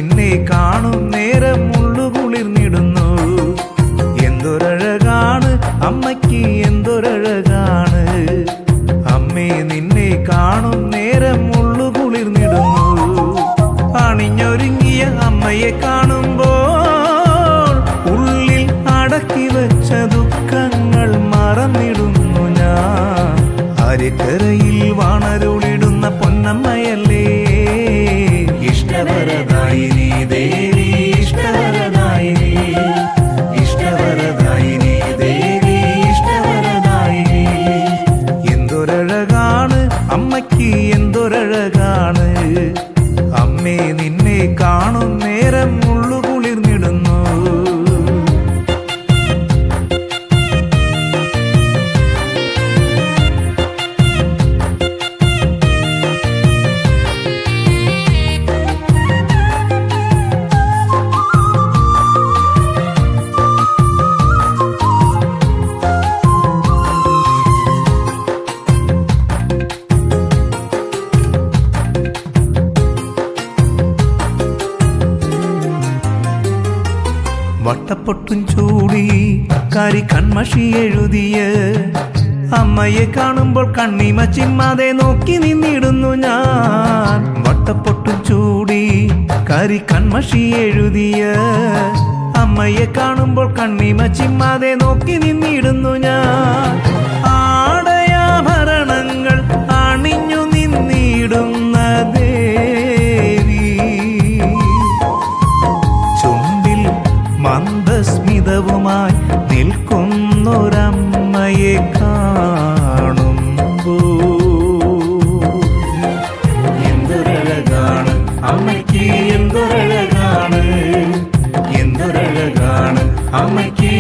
നിന്നെ കാണും നേരം മുള്ളുകുളിർന്നിടുന്നു. എന്തൊരഴകാണ് അമ്മയ്ക്ക്, എന്തൊരഴകാണ് അമ്മേ, നിന്നെ കാണും നേരം മുള്ളുകുളിർന്നിടുന്നു. അണിഞ്ഞൊരുങ്ങിയ അമ്മയെ കാണുമ്പോൾ ഉള്ളിൽ അടക്കി വെച്ച ദുഃഖങ്ങൾ മറന്നിടുന്നു ഞാൻ. അരിക്കരയിൽ വാണരുളിടുന്ന പൊന്നമ്മയല്ലേ ഇഷ്ടവരദായിനി ദേവി, ഇഷ്ടവരദായിനി, ഇഷ്ടവരദായിനി ദേവി, ഇഷ്ടവരദായിനി. എന്തൊരഴകാണ് അമ്മയ്ക്ക്, എന്തൊരഴകാണ് അമ്മേ, നിന്നെ കാണും നേരം മുള്ളുകുളിർന്നിടുന്നു. വട്ടപ്പൊട്ടും ചൂടി കാരി കൺമഷി എഴുതിയ അമ്മയെ കാണുമ്പോൾ കണ്ണിമ ചിമ്മാതെ നോക്കി നിന്നിടുന്നു ഞാൻ. വട്ടപ്പൊട്ടും ചൂടി കാരി കൺമഷി എഴുതിയ അമ്മയെ കാണുമ്പോൾ കണ്ണിമ ചിമ്മാതെ നോക്കി നിന്നിടുന്നു ഞാൻ. ആടയാഭരണങ്ങൾ അണിഞ്ഞു നിന്നിടുന്ന ദേവി, ചുണ്ടിൽ മന്ദസ്മിതവുമായി നിൽക്കുന്നൊരമ്മയെ കാണുമ്പോൾ എന്തൊരഴകാണ് അമ്മയ്ക്ക്, എന്തൊരഴകാണ്, എന്തൊരഴകാണ് അമ്മയ്ക്ക്,